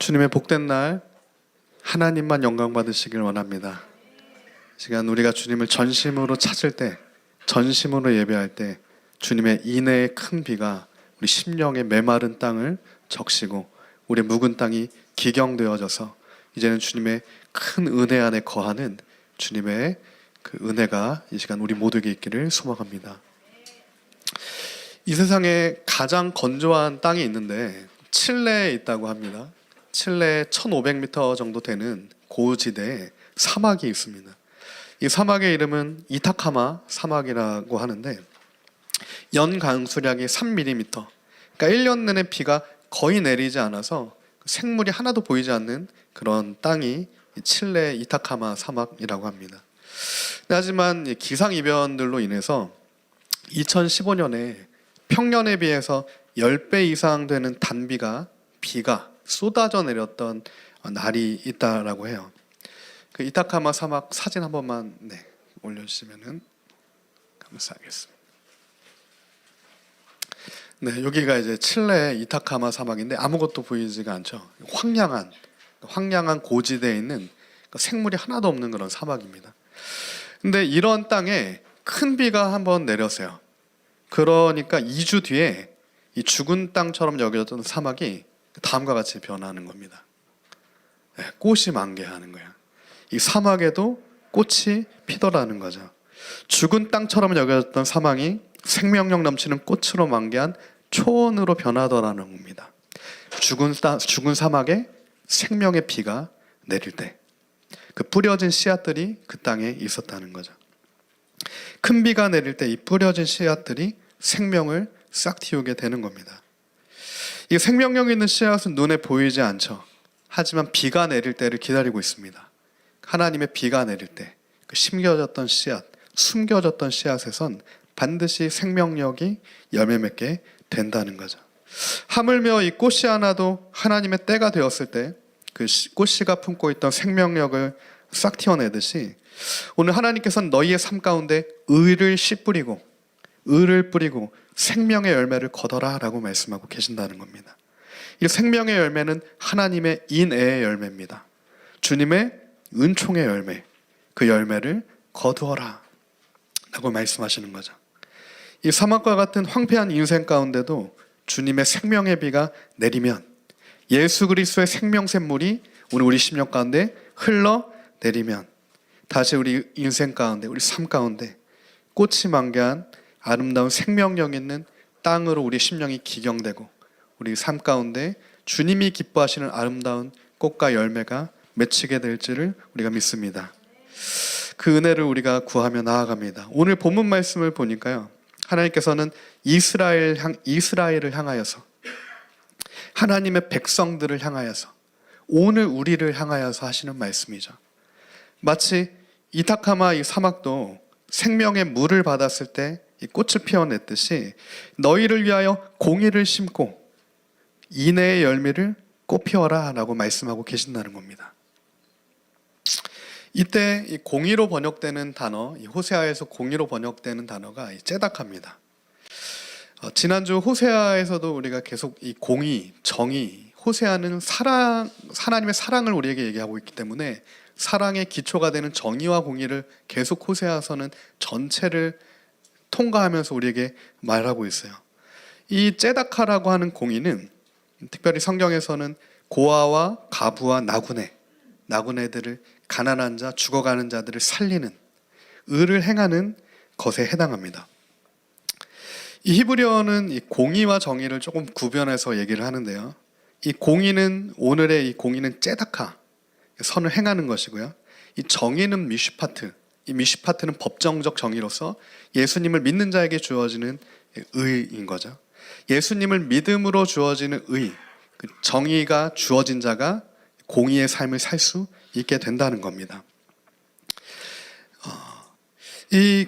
주님의 복된 날 하나님만 영광 받으시길 원합니다. 시간 우리가 주님을 전심으로 찾을 때, 전심으로 예배할 때 주님의 인애의 큰 비가 우리 심령의 메마른 땅을 적시고 우리 묵은 땅이 기경되어져서 이제는 주님의 큰 은혜 안에 거하는 주님의 그 은혜가 이 시간 우리 모두에게 있기를 소망합니다. 이 세상에 가장 건조한 땅이 있는데 칠레에 있다고 합니다. 칠레 1500m 정도 되는 고지대에 사막이 있습니다. 이 사막의 이름은 이타카마 사막이라고 하는데 연 강수량이 3mm, 그러니까 1년 내내 비가 거의 내리지 않아서 생물이 하나도 보이지 않는 그런 땅이 칠레 이타카마 사막이라고 합니다. 하지만 기상이변들로 인해서 2015년에 평년에 비해서 10배 이상 되는 비가 쏟아져 내렸던 날이 있다라고 해요. 그 이타카마 사막 사진 한 번만 올려주시면은 감사하겠습니다. 여기가 이제 칠레 이타카마 사막인데 아무것도 보이지가 않죠. 황량한 고지대에 있는 생물이 하나도 없는 그런 사막입니다. 근데 이런 땅에 큰 비가 한번 내렸어요. 그러니까 2주 뒤에 이 죽은 땅처럼 여겨졌던 사막이 다음과 같이 변하는 겁니다. 꽃이 만개하는 거야. 이 사막에도 꽃이 피더라는 거죠. 죽은 땅처럼 여겨졌던 사막이 생명력 넘치는 꽃으로 만개한 초원으로 변하더라는 겁니다. 죽은 사막에 생명의 비가 내릴 때 그 뿌려진 씨앗들이 그 땅에 있었다는 거죠. 큰 비가 내릴 때 이 뿌려진 씨앗들이 생명을 싹 틔우게 되는 겁니다. 이 생명력 있는 씨앗은 눈에 보이지 않죠. 하지만 비가 내릴 때를 기다리고 있습니다. 하나님의 비가 내릴 때 그 심겨졌던 씨앗, 숨겨졌던 씨앗에선 반드시 생명력이 열매 맺게 된다는 거죠. 하물며 이 꽃씨 하나도 하나님의 때가 되었을 때 그 꽃씨가 품고 있던 생명력을 싹 틔워내듯이 오늘 하나님께서는 너희의 삶 가운데 의를 뿌리고 생명의 열매를 거둬라 라고 말씀하고 계신다는 겁니다. 이 생명의 열매는 하나님의 인애의 열매입니다. 주님의 은총의 열매, 그 열매를 거두어라 라고 말씀하시는 거죠. 이 사막과 같은 황폐한 인생 가운데도 주님의 생명의 비가 내리면 예수 그리스도의 생명샘물이 우리 심령 가운데 흘러내리면 다시 우리 인생 가운데, 우리 삶 가운데 꽃이 만개한 아름다운 생명력 있는 땅으로 우리 심령이 기경되고 우리 삶 가운데 주님이 기뻐하시는 아름다운 꽃과 열매가 맺히게 될지를 우리가 믿습니다. 그 은혜를 우리가 구하며 나아갑니다. 오늘 본문 말씀을 보니까요, 하나님께서는 이스라엘을 향하여서, 하나님의 백성들을 향하여서, 오늘 우리를 향하여서 하시는 말씀이죠. 마치 이타카마 이 사막도 생명의 물을 받았을 때 이 꽃을 피워냈듯이 너희를 위하여 공의를 심고 인애의 열매를 꽃피워라 라고 말씀하고 계신다는 겁니다. 이때 이 공의로 번역되는 단어, 이 호세아에서 공의로 번역되는 단어가 이 째닥합니다. 지난주 호세아에서도 우리가 계속 이 공의, 정의, 호세아는 하나님의 사랑을 우리에게 얘기하고 있기 때문에 사랑의 기초가 되는 정의와 공의를 계속 호세아서는 전체를 통과하면서 우리에게 말하고 있어요. 이 째다카라고 하는 공의는 특별히 성경에서는 고아와 가부와 나그네들을 가난한 자, 죽어가는 자들을 살리는 의를 행하는 것에 해당합니다. 이 히브리어는 이 공의와 정의를 조금 구별해서 얘기를 하는데요. 이 공의는 오늘의 이 공의는 째다카, 선을 행하는 것이고요. 이 정의는 미슈파트, 이 미슈파트는 법정적 정의로서 예수님을 믿는 자에게 주어지는 의인 거죠. 예수님을 믿음으로 주어지는 의, 그 정의가 주어진 자가 공의의 삶을 살 수 있게 된다는 겁니다.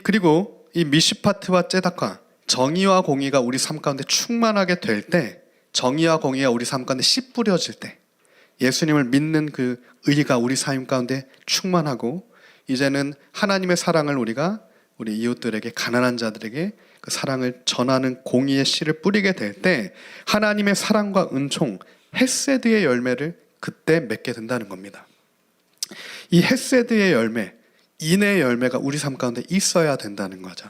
그리고 이 미슈파트와 째다카, 정의와 공의가 우리 삶 가운데 충만하게 될 때, 정의와 공의가 우리 삶 가운데 씨 뿌려질 때, 예수님을 믿는 그 의가 우리 삶 가운데 충만하고 이제는 하나님의 사랑을 우리가 우리 이웃들에게, 가난한 자들에게 그 사랑을 전하는 공의의 씨를 뿌리게 될 때 하나님의 사랑과 은총, 헤세드의 열매를 그때 맺게 된다는 겁니다. 이 헤세드의 열매, 인애의 열매가 우리 삶 가운데 있어야 된다는 거죠.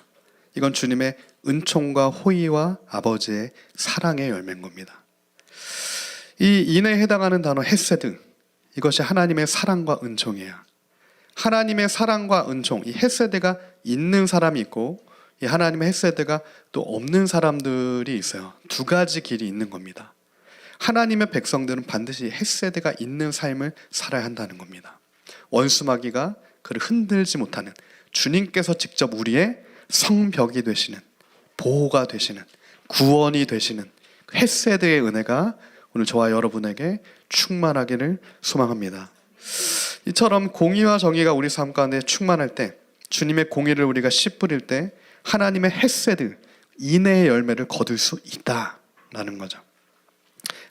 이건 주님의 은총과 호의와 아버지의 사랑의 열매인 겁니다. 이 인애에 해당하는 단어 헤세드, 이것이 하나님의 사랑과 은총이에요. 하나님의 사랑과 은총, 이 헤세드가 있는 사람이 있고 이 하나님의 헤세드가 또 없는 사람들이 있어요. 두 가지 길이 있는 겁니다. 하나님의 백성들은 반드시 헤세드가 있는 삶을 살아야 한다는 겁니다. 원수마귀가 그를 흔들지 못하는, 주님께서 직접 우리의 성벽이 되시는, 보호가 되시는, 구원이 되시는 헤세드의 은혜가 오늘 저와 여러분에게 충만하기를 소망합니다. 이처럼 공의와 정의가 우리 삶 가운데 충만할 때, 주님의 공의를 우리가 씨 뿌릴 때 하나님의 헤세드, 인애의 열매를 거둘 수 있다라는 거죠.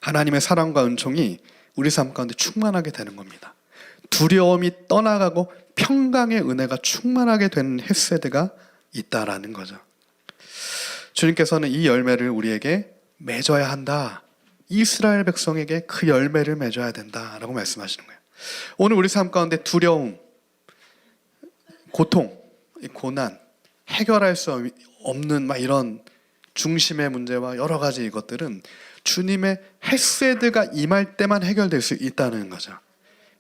하나님의 사랑과 은총이 우리 삶 가운데 충만하게 되는 겁니다. 두려움이 떠나가고 평강의 은혜가 충만하게 되는 헤세드가 있다라는 거죠. 주님께서는 이 열매를 우리에게 맺어야 한다. 이스라엘 백성에게 그 열매를 맺어야 된다라고 말씀하시는 거예요. 오늘 우리 삶 가운데 두려움, 고통, 고난, 해결할 수 없는 이런 중심의 문제와 여러 가지 이것들은 주님의 헤세드가 임할 때만 해결될 수 있다는 거죠.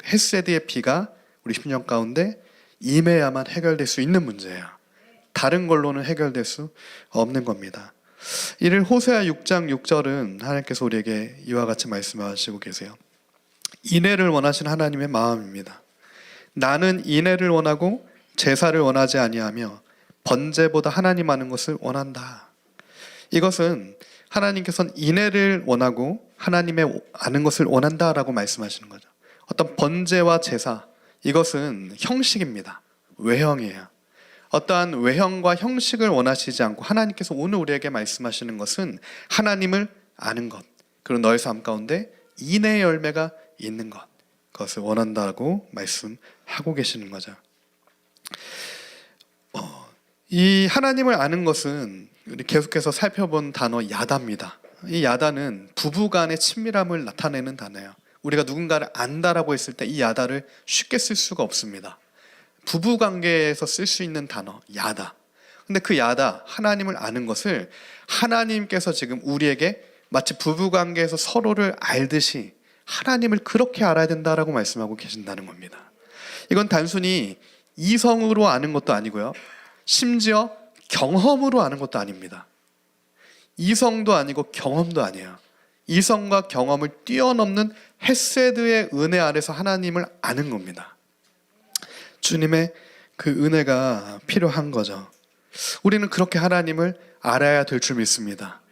헤세드의 비가 우리 심령 가운데 임해야만 해결될 수 있는 문제예요. 다른 걸로는 해결될 수 없는 겁니다. 이를 호세아 6장 6절은 하나님께서 우리에게 이와 같이 말씀하시고 계세요. 인애를 원하시는 하나님의 마음입니다. 나는 인애를 원하고 제사를 원하지 아니하며 번제보다 하나님 아는 것을 원한다. 이것은 하나님께서는 인애를 원하고 하나님의 아는 것을 원한다라고 말씀하시는 거죠. 어떤 번제와 제사, 이것은 형식입니다. 외형이에요. 어떠한 외형과 형식을 원하시지 않고 하나님께서 오늘 우리에게 말씀하시는 것은 하나님을 아는 것, 그리고 너의 삶 가운데 인애의 열매가 있는 것, 그것을 원한다고 말씀하고 계시는 거죠. 이 하나님을 아는 것은 우리 계속해서 살펴본 단어 야다입니다. 이 야다는 부부간의 친밀함을 나타내는 단어예요. 우리가 누군가를 안다라고 했을 때 이 야다를 쉽게 쓸 수가 없습니다. 부부관계에서 쓸 수 있는 단어 야다. 근데 그 야다, 하나님을 아는 것을 하나님께서 지금 우리에게 마치 부부관계에서 서로를 알듯이 하나님을 그렇게 알아야 된다라고 말씀하고 계신다는 겁니다. 이건 단순히 이성으로 아는 것도 아니고요, 심지어 경험으로 아는 것도 아닙니다. 이성도 아니고 경험도 아니에요. 이성과 경험을 뛰어넘는 헤세드의 은혜 아래서 하나님을 아는 겁니다. 주님의 그 은혜가 필요한 거죠. 우리는 그렇게 하나님을 알아야 될 줄 믿습니다.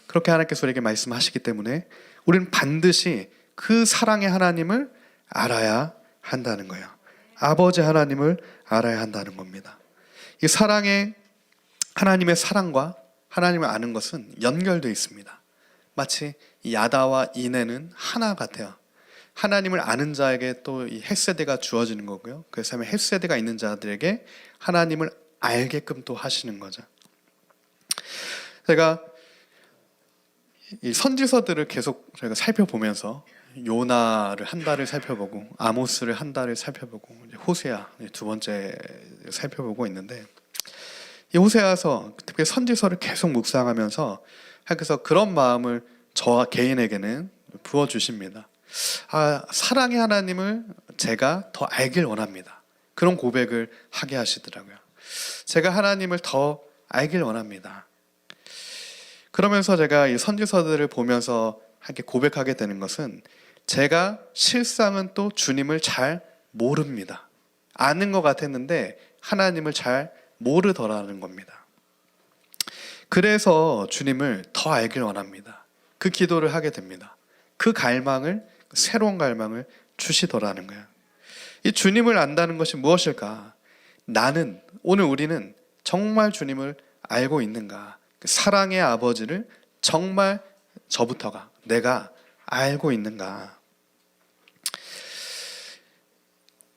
그렇게 하나님께서 우리에게 말씀하시기 때문에 우리는 반드시 그 사랑의 하나님을 알아야 한다는 거예요. 아버지 하나님을 알아야 한다는 겁니다. 이 사랑의 하나님의 사랑과 하나님을 아는 것은 연결되어 있습니다. 마치 야다와 인애는 하나 같아요. 하나님을 아는 자에게 또 이 헤세드가 주어지는 거고요, 그 삶에 헤세드가 있는 자들에게 하나님을 알게끔 또 하시는 거죠. 제가 이 선지서들을 계속 저희가 살펴보면서 요나를 한 달을 살펴보고 아모스를 한 달을 살펴보고 호세아 두 번째 살펴보고 있는데, 이 호세아서 특히 선지서를 계속 묵상하면서 하나님께서 그런 마음을 저와 개인에게는 부어주십니다. 사랑의 하나님을 제가 더 알길 원합니다. 그런 고백을 하게 하시더라고요. 제가 하나님을 더 알길 원합니다. 그러면서 제가 이 선지서들을 보면서 이렇게 고백하게 되는 것은, 제가 실상은 또 주님을 잘 모릅니다. 아는 것 같았는데 하나님을 잘 모르더라는 겁니다. 그래서 주님을 더 알길 원합니다. 그 기도를 하게 됩니다. 그 갈망을, 새로운 갈망을 주시더라는 거예요. 이 주님을 안다는 것이 무엇일까? 오늘 우리는 정말 주님을 알고 있는가? 그 사랑의 아버지를 정말 저부터가, 내가 알고 있는가?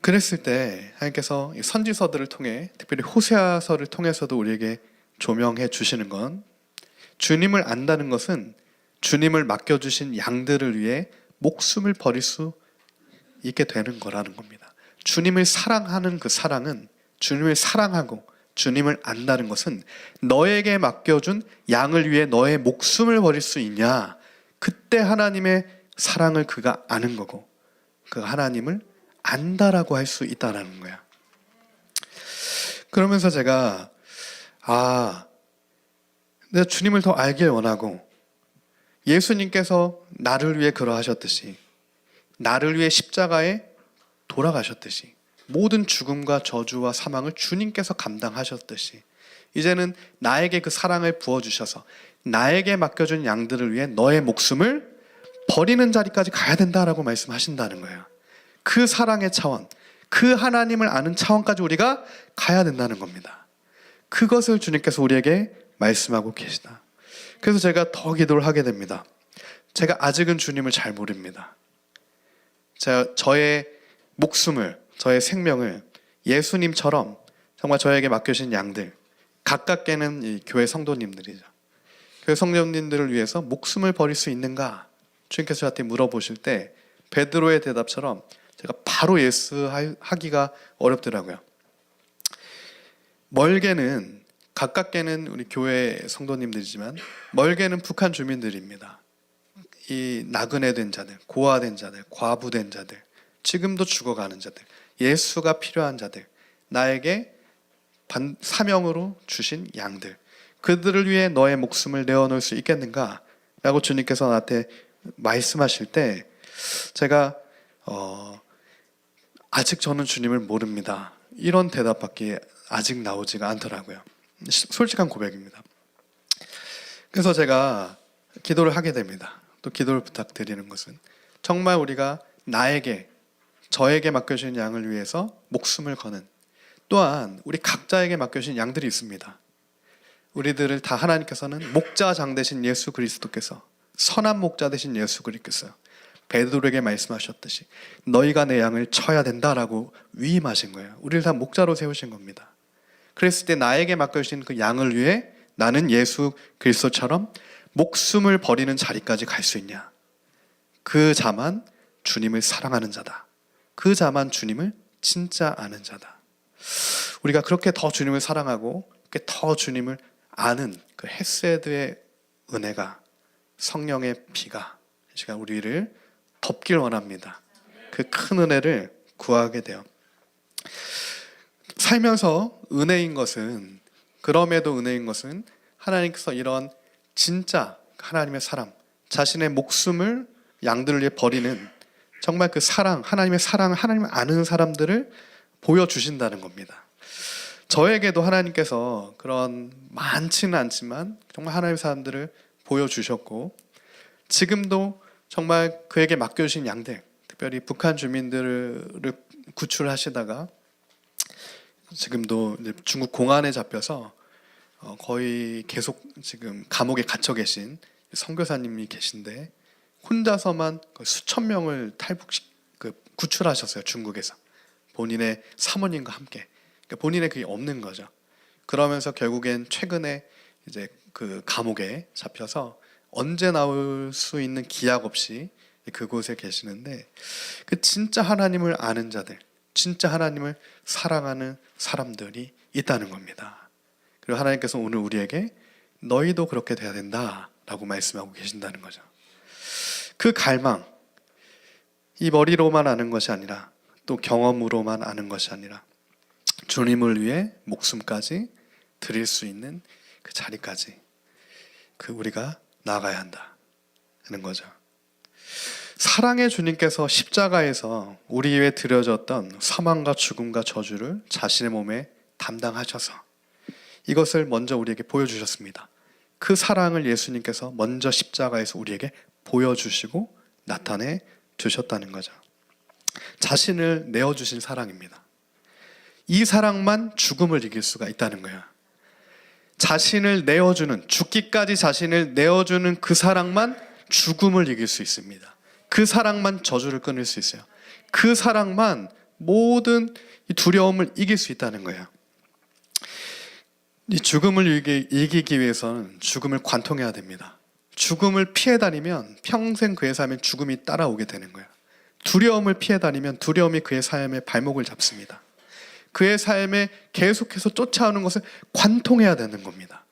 그랬을 때 하나님께서 선지서들을 통해, 특별히 호세아서를 통해서도 우리에게 조명해 주시는 건, 주님을 안다는 것은 주님을 맡겨주신 양들을 위해 목숨을 버릴 수 있게 되는 거라는 겁니다. 주님을 사랑하는 그 사랑은, 주님을 사랑하고 주님을 안다는 것은 너에게 맡겨준 양을 위해 너의 목숨을 버릴 수 있냐, 그때 하나님의 사랑을 그가 아는 거고, 그 하나님을 안다라고 할 수 있다는 거야. 그러면서 제가 내가 주님을 더 알길 원하고, 예수님께서 나를 위해 그러하셨듯이, 나를 위해 십자가에 돌아가셨듯이, 모든 죽음과 저주와 사망을 주님께서 감당하셨듯이, 이제는 나에게 그 사랑을 부어주셔서 나에게 맡겨준 양들을 위해 너의 목숨을 버리는 자리까지 가야 된다라고 말씀하신다는 거예요. 그 사랑의 차원, 그 하나님을 아는 차원까지 우리가 가야 된다는 겁니다. 그것을 주님께서 우리에게 말씀하고 계시다. 그래서 제가 더 기도를 하게 됩니다. 제가 아직은 주님을 잘 모릅니다. 저의 목숨을, 저의 생명을 예수님처럼 정말 저에게 맡겨진 양들, 가깝게는 이 교회 성도님들이죠. 교회 성도님들을 위해서 목숨을 버릴 수 있는가? 주님께서 저한테 물어보실 때 베드로의 대답처럼 제가 바로 예스 하기가 어렵더라고요. 멀게는, 가깝게는 우리 교회 성도님들이지만 멀게는 북한 주민들입니다. 이 나그네 된 자들, 고아된 자들, 과부된 자들, 지금도 죽어가는 자들, 예수가 필요한 자들, 나에게 사명으로 주신 양들, 그들을 위해 너의 목숨을 내어놓을 수 있겠는가? 라고 주님께서 나한테 말씀하실 때 제가 아직 저는 주님을 모릅니다, 이런 대답밖에 아직 나오지가 않더라고요. 솔직한 고백입니다. 그래서 제가 기도를 하게 됩니다. 또 기도를 부탁드리는 것은, 정말 우리가 나에게, 저에게 맡겨주신 양을 위해서 목숨을 거는, 또한 우리 각자에게 맡겨주신 양들이 있습니다. 우리들을 다 하나님께서는 목자장 되신 예수 그리스도께서, 선한 목자 되신 예수 그리스도께서 베드로에게 말씀하셨듯이 너희가 내 양을 쳐야 된다라고 위임하신 거예요. 우리를 다 목자로 세우신 겁니다. 그랬을 때 나에게 맡겨주신 그 양을 위해 나는 예수 그리스도처럼 목숨을 버리는 자리까지 갈 수 있냐? 그 자만 주님을 사랑하는 자다. 그 자만 주님을 진짜 아는 자다. 우리가 그렇게 더 주님을 사랑하고 그렇게 더 주님을 아는 그 헤세드의 은혜가, 성령의 피가 이 시간 우리를 덮길 원합니다. 그 큰 은혜를 구하게 돼요. 살면서 은혜인 것은, 그럼에도 은혜인 것은 하나님께서 이런 진짜 하나님의 사람, 자신의 목숨을 양들을 위해 버리는 정말 그 사랑, 하나님의 사랑을, 하나님을 아는 사람들을 보여주신다는 겁니다. 저에게도 하나님께서 그런 많지는 않지만 정말 하나님의 사람들을 보여주셨고, 지금도 정말 그에게 맡겨주신 양들, 특별히 북한 주민들을 구출하시다가 지금도 이제 중국 공안에 잡혀서 거의 계속 지금 감옥에 갇혀 계신 선교사님이 계신데, 혼자서만 수천 명을 구출하셨어요. 중국에서 본인의 사모님과 함께. 그러니까 본인의 그게 없는 거죠. 그러면서 결국엔 최근에 이제 그 감옥에 잡혀서 언제 나올 수 있는 기약 없이 그곳에 계시는데, 그 진짜 하나님을 아는 자들, 진짜 하나님을 사랑하는 사람들이 있다는 겁니다. 그리고 하나님께서 오늘 우리에게 너희도 그렇게 돼야 된다라고 말씀하고 계신다는 거죠. 그 갈망, 이 머리로만 아는 것이 아니라, 또 경험으로만 아는 것이 아니라 주님을 위해 목숨까지 드릴 수 있는 그 자리까지 우리가 나아가야 한다는 거죠. 사랑의 주님께서 십자가에서 우리 위해 드려졌던 사망과 죽음과 저주를 자신의 몸에 담당하셔서 이것을 먼저 우리에게 보여주셨습니다. 그 사랑을 예수님께서 먼저 십자가에서 우리에게 보여주시고 나타내 주셨다는 거죠. 자신을 내어주신 사랑입니다. 이 사랑만 죽음을 이길 수가 있다는 거예요. 자신을 내어주는, 죽기까지 자신을 내어주는 그 사랑만 죽음을 이길 수 있습니다. 그 사랑만 저주를 끊을 수 있어요. 그 사랑만 모든 이 두려움을 이길 수 있다는 거예요. 이 죽음을 이기기 위해서는 죽음을 관통해야 됩니다. 죽음을 피해 다니면 평생 그에 살면 죽음이 따라오게 되는 거예요. 두려움을 피해 다니면 두려움이 그의 삶의 발목을 잡습니다. 그의 삶에 계속해서 쫓아오는 것을 관통해야 되는 겁니다.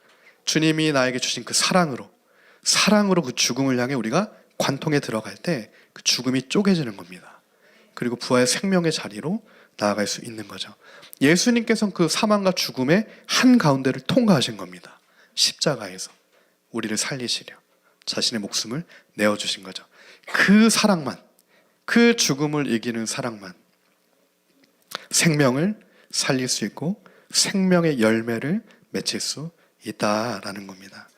주님이 나에게 주신 그 사랑으로 그 죽음을 향해 우리가 관통에 들어갈 때 그 죽음이 쪼개지는 겁니다. 그리고 부활의 생명의 자리로 나아갈 수 있는 거죠. 예수님께서는 그 사망과 죽음의 한가운데를 통과하신 겁니다. 십자가에서 우리를 살리시려 자신의 목숨을 내어주신 거죠. 그 사랑만, 그 죽음을 이기는 사랑만 생명을 살릴 수 있고 생명의 열매를 맺힐 수 있다라는 겁니다.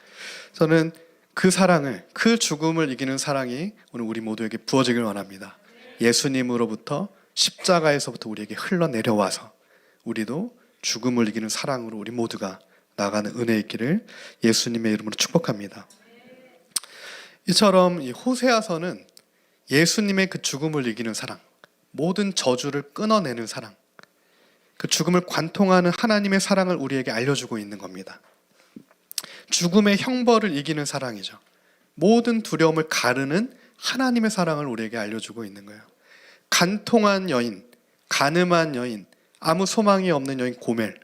저는 그 사랑을, 그 죽음을 이기는 사랑이 오늘 우리 모두에게 부어지길 원합니다. 예수님으로부터 십자가에서부터 우리에게 흘러내려와서 우리도 죽음을 이기는 사랑으로 우리 모두가 나아가는 은혜 있기를 예수님의 이름으로 축복합니다. 이처럼 이 호세아서는 예수님의 그 죽음을 이기는 사랑, 모든 저주를 끊어내는 사랑, 그 죽음을 관통하는 하나님의 사랑을 우리에게 알려주고 있는 겁니다. 죽음의 형벌을 이기는 사랑이죠. 모든 두려움을 가르는 하나님의 사랑을 우리에게 알려주고 있는 거예요. 간통한 여인, 간음한 여인, 아무 소망이 없는 여인 고멜,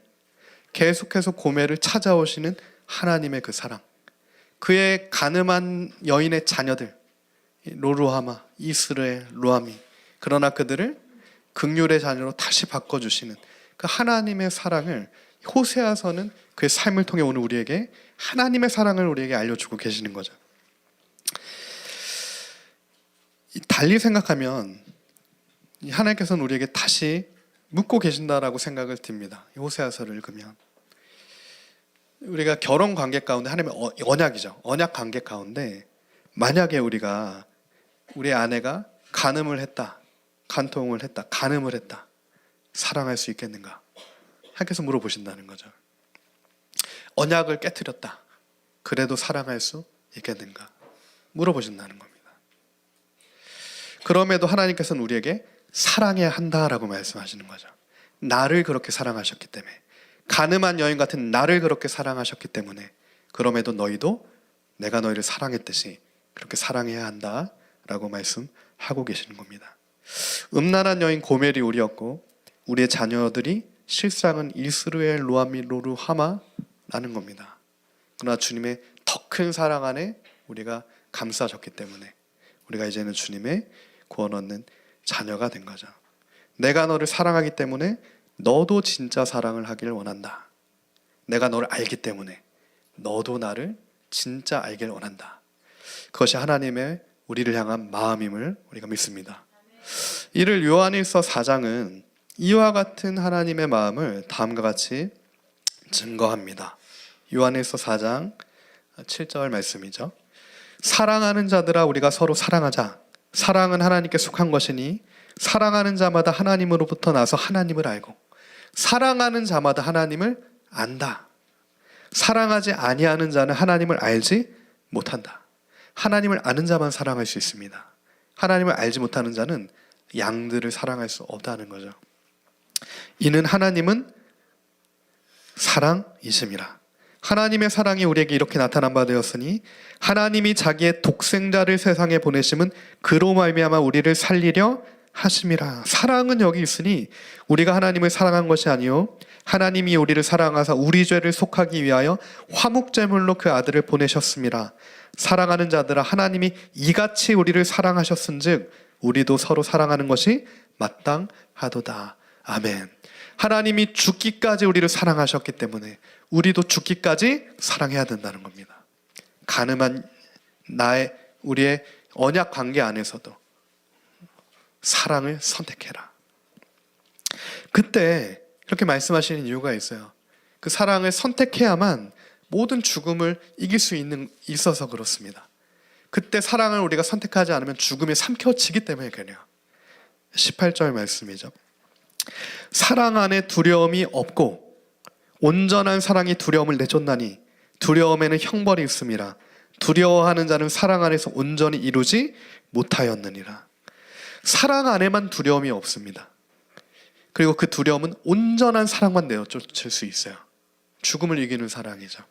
계속해서 고멜을 찾아오시는 하나님의 그 사랑, 그의 간음한 여인의 자녀들 로루하마, 이스라엘, 루아미, 그러나 그들을 긍휼의 자녀로 다시 바꿔주시는 그 하나님의 사랑을 호세아서는 그의 삶을 통해 오늘 우리에게 하나님의 사랑을 우리에게 알려주고 계시는 거죠. 달리 생각하면 하나님께서는 우리에게 다시 묻고 계신다라고 생각을 듭니다. 호세아서를 읽으면 우리가 결혼 관계 가운데 하나님의 언약이죠. 언약 관계 가운데 만약에 우리 아내가 간음을 했다, 간통을 했다, 간음을 했다, 사랑할 수 있겠는가? 하나님께서 물어보신다는 거죠. 언약을 깨트렸다, 그래도 사랑할 수 있겠는가? 물어보신다는 겁니다. 그럼에도 하나님께서는 우리에게 사랑해야 한다라고 말씀하시는 거죠. 나를 그렇게 사랑하셨기 때문에, 간음한 여인 같은 나를 그렇게 사랑하셨기 때문에 그럼에도 너희도 내가 너희를 사랑했듯이 그렇게 사랑해야 한다라고 말씀하고 계시는 겁니다. 음란한 여인 고멜이 우리였고 우리의 자녀들이 실상은 이스라엘, 루아미, 로루하마라는 겁니다. 그러나 주님의 더 큰 사랑 안에 우리가 감싸졌기 때문에 우리가 이제는 주님의 구원 얻는 자녀가 된 거죠. 내가 너를 사랑하기 때문에 너도 진짜 사랑을 하길 원한다. 내가 너를 알기 때문에 너도 나를 진짜 알길 원한다. 그것이 하나님의 우리를 향한 마음임을 우리가 믿습니다. 이를 요한일서 4장은 이와 같은 하나님의 마음을 다음과 같이 증거합니다. 요한일서 4장 7절 말씀이죠. 사랑하는 자들아 우리가 서로 사랑하자. 사랑은 하나님께 속한 것이니 사랑하는 자마다 하나님으로부터 나서 하나님을 알고 사랑하는 자마다 하나님을 안다. 사랑하지 아니하는 자는 하나님을 알지 못한다. 하나님을 아는 자만 사랑할 수 있습니다. 하나님을 알지 못하는 자는 양들을 사랑할 수 없다는 거죠. 이는 하나님은 사랑이심이라. 하나님의 사랑이 우리에게 이렇게 나타난 바 되었으니 하나님이 자기의 독생자를 세상에 보내심은 그로 말미암아 우리를 살리려 하심이라. 사랑은 여기 있으니 우리가 하나님을 사랑한 것이 아니요 하나님이 우리를 사랑하사 우리 죄를 속하기 위하여 화목제물로 그 아들을 보내셨음이라. 사랑하는 자들아 하나님이 이같이 우리를 사랑하셨은즉 우리도 서로 사랑하는 것이 마땅하도다. 아멘. 하나님이 죽기까지 우리를 사랑하셨기 때문에 우리도 죽기까지 사랑해야 된다는 겁니다. 가늠한 우리의 언약 관계 안에서도 사랑을 선택해라. 그때 그렇게 말씀하시는 이유가 있어요. 그 사랑을 선택해야만 모든 죽음을 이길 수 있어서 그렇습니다. 그때 사랑을 우리가 선택하지 않으면 죽음에 삼켜지기 때문에 그래요. 18절 말씀이죠. 사랑 안에 두려움이 없고 온전한 사랑이 두려움을 내쫓나니 두려움에는 형벌이 있음이라. 두려워하는 자는 사랑 안에서 온전히 이루지 못하였느니라. 사랑 안에만 두려움이 없습니다. 그리고 그 두려움은 온전한 사랑만 내쫓을 수 있어요. 죽음을 이기는 사랑이죠.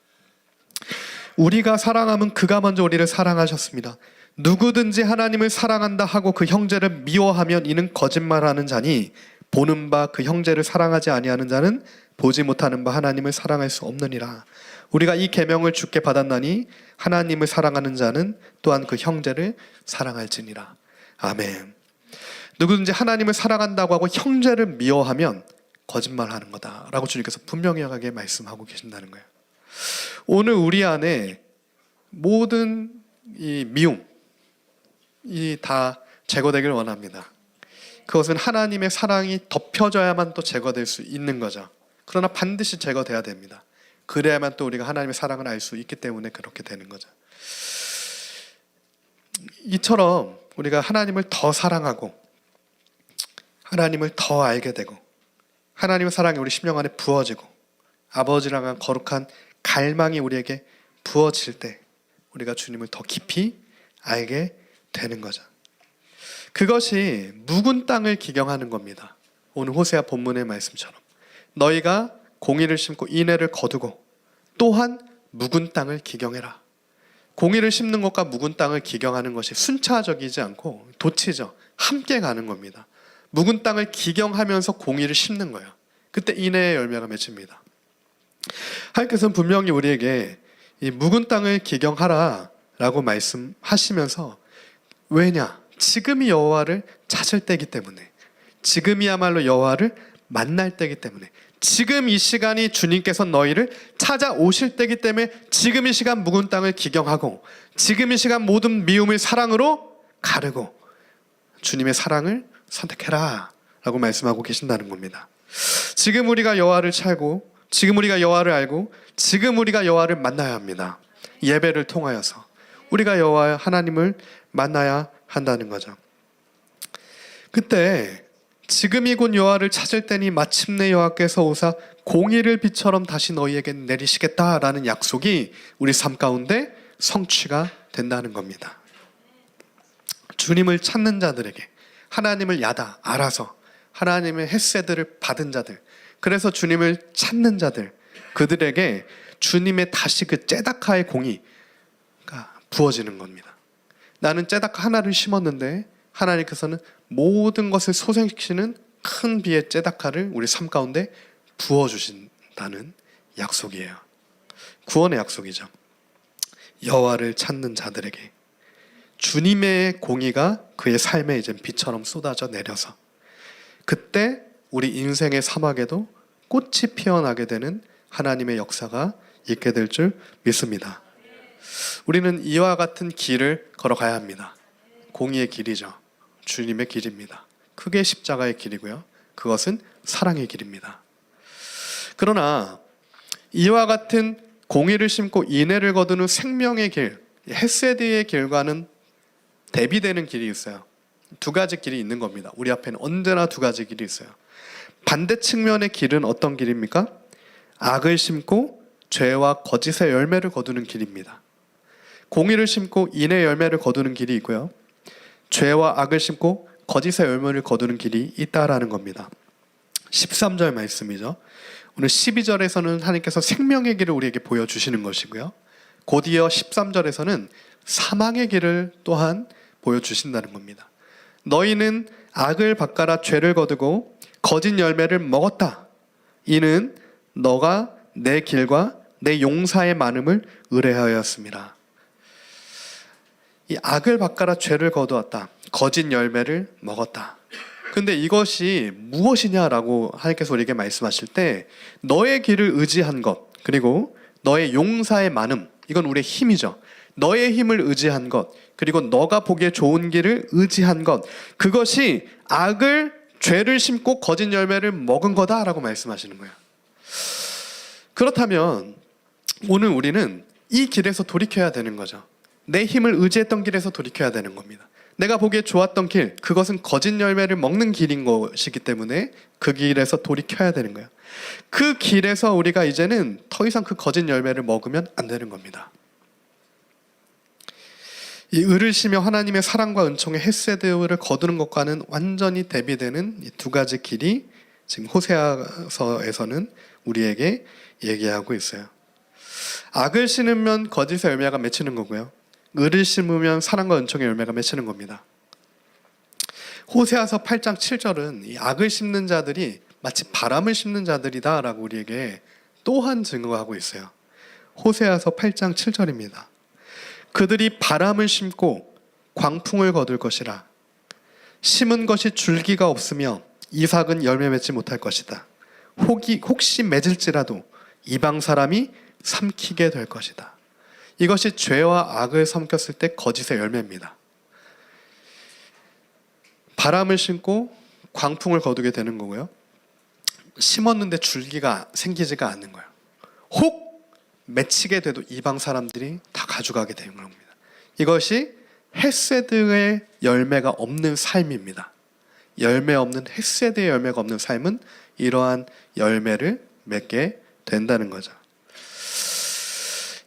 우리가 사랑하면 그가 먼저 우리를 사랑하셨습니다. 누구든지 하나님을 사랑한다 하고 그 형제를 미워하면 이는 거짓말하는 자니 보는 바 그 형제를 사랑하지 아니하는 자는 보지 못하는 바 하나님을 사랑할 수 없느니라. 우리가 이 계명을 주께 받았나니 하나님을 사랑하는 자는 또한 그 형제를 사랑할지니라. 아멘. 누구든지 하나님을 사랑한다고 하고 형제를 미워하면 거짓말하는 거다라고 주님께서 분명하게 말씀하고 계신다는 거예요. 오늘 우리 안에 모든 이 미움 이 다 제거되길 원합니다. 그것은 하나님의 사랑이 덮여져야만 또 제거될 수 있는 거죠. 그러나 반드시 제거돼야 됩니다. 그래야만 또 우리가 하나님의 사랑을 알 수 있기 때문에 그렇게 되는 거죠. 이처럼 우리가 하나님을 더 사랑하고 하나님을 더 알게 되고 하나님의 사랑이 우리 심령 안에 부어지고 아버지를 향한 거룩한 갈망이 우리에게 부어질 때 우리가 주님을 더 깊이 알게 되는 거죠. 그것이 묵은 땅을 기경하는 겁니다. 오늘 호세아 본문의 말씀처럼 너희가 공의를 심고 인애를 거두고 또한 묵은 땅을 기경해라. 공의를 심는 것과 묵은 땅을 기경하는 것이 순차적이지 않고 도치죠. 함께 가는 겁니다. 묵은 땅을 기경하면서 공의를 심는 거예요. 그때 인애의 열매가 맺힙니다. 하나님께서는 분명히 우리에게 이 묵은 땅을 기경하라 라고 말씀하시면서 왜냐? 지금이 여호와를 찾을 때이기 때문에 지금이야말로 여호와를 만날 때이기 때문에 지금 이 시간이 주님께서 너희를 찾아오실 때이기 때문에 지금 이 시간 묵은 땅을 기경하고 지금 이 시간 모든 미움을 사랑으로 가르고 주님의 사랑을 선택해라 라고 말씀하고 계신다는 겁니다. 지금 우리가 여호와를 찾고 지금 우리가 여호와를 알고 지금 우리가 여호와를 만나야 합니다. 예배를 통하여서 우리가 여호와 하나님을 만나야 한다는 거죠. 그때 지금이 곧 여호와를 찾을 때니 마침내 여호와께서 오사 공의를 비처럼 다시 너희에게 내리시겠다라는 약속이 우리 삶 가운데 성취가 된다는 겁니다. 주님을 찾는 자들에게 하나님을 야다 알아서 하나님의 헤세드를 받은 자들 그래서 주님을 찾는 자들 그들에게 주님의 다시 그 째다카의 공의가 부어지는 겁니다. 나는 째다카 하나를 심었는데 하나님께서는 모든 것을 소생시키는 큰 비의 째다카를 우리 삶 가운데 부어주신다는 약속이에요. 구원의 약속이죠. 여호와를 찾는 자들에게 주님의 공의가 그의 삶에 이제 비처럼 쏟아져 내려서 그때 우리 인생의 사막에도 꽃이 피어나게 되는 하나님의 역사가 있게 될 줄 믿습니다. 우리는 이와 같은 길을 걸어가야 합니다. 공의의 길이죠. 주님의 길입니다. 크게 십자가의 길이고요. 그것은 사랑의 길입니다. 그러나 이와 같은 공의를 심고 인애를 거두는 생명의 길, 헤세드의 길과는 대비되는 길이 있어요. 두 가지 길이 있는 겁니다. 우리 앞에는 언제나 두 가지 길이 있어요. 반대 측면의 길은 어떤 길입니까? 악을 심고 죄와 거짓의 열매를 거두는 길입니다. 공의를 심고 인의 열매를 거두는 길이 있고요. 죄와 악을 심고 거짓의 열매를 거두는 길이 있다라는 겁니다. 13절 말씀이죠. 오늘 12절에서는 하나님께서 생명의 길을 우리에게 보여주시는 것이고요. 곧이어 13절에서는 사망의 길을 또한 보여주신다는 겁니다. 너희는 악을 바꿔라 죄를 거두고 거짓 열매를 먹었다. 이는 너가 내 길과 내 용사의 많음을 의뢰하였습니다. 이 악을 바꿔라 죄를 거두었다. 거짓 열매를 먹었다. 근데 이것이 무엇이냐라고 하나님께서 우리에게 말씀하실 때 너의 길을 의지한 것 그리고 너의 용사의 많음 이건 우리의 힘이죠. 너의 힘을 의지한 것 그리고 너가 보기에 좋은 길을 의지한 것 그것이 악을 죄를 심고 거짓 열매를 먹은 거다라고 말씀하시는 거예요. 그렇다면 오늘 우리는 이 길에서 돌이켜야 되는 거죠. 내 힘을 의지했던 길에서 돌이켜야 되는 겁니다. 내가 보기에 좋았던 길, 그것은 거짓 열매를 먹는 길인 것이기 때문에 그 길에서 돌이켜야 되는 거예요. 그 길에서 우리가 이제는 더 이상 그 거짓 열매를 먹으면 안 되는 겁니다. 이 의를 심어 하나님의 사랑과 은총의 헤세드를 거두는 것과는 완전히 대비되는 이 두 가지 길이 지금 호세아서에서는 우리에게 얘기하고 있어요. 악을 심으면 거짓의 열매가 맺히는 거고요. 을을 심으면 사랑과 은총의 열매가 맺히는 겁니다. 호세아서 8장 7절은 이 악을 심는 자들이 마치 바람을 심는 자들이다라고 우리에게 또한 증거하고 있어요. 호세아서 8장 7절입니다. 그들이 바람을 심고 광풍을 거둘 것이라. 심은 것이 줄기가 없으며 이삭은 열매 맺지 못할 것이다. 혹시 맺을지라도 이방 사람이 삼키게 될 것이다. 이것이 죄와 악을 삼켰을 때 거짓의 열매입니다. 바람을 심고 광풍을 거두게 되는 거고요. 심었는데 줄기가 생기지가 않는 거예요. 혹 맺히게 돼도 이방 사람들이 다 가져가게 되는 겁니다. 이것이 헤세드의 열매가 없는 삶입니다. 열매 없는 헤세드의 열매가 없는 삶은 이러한 열매를 맺게 된다는 거죠.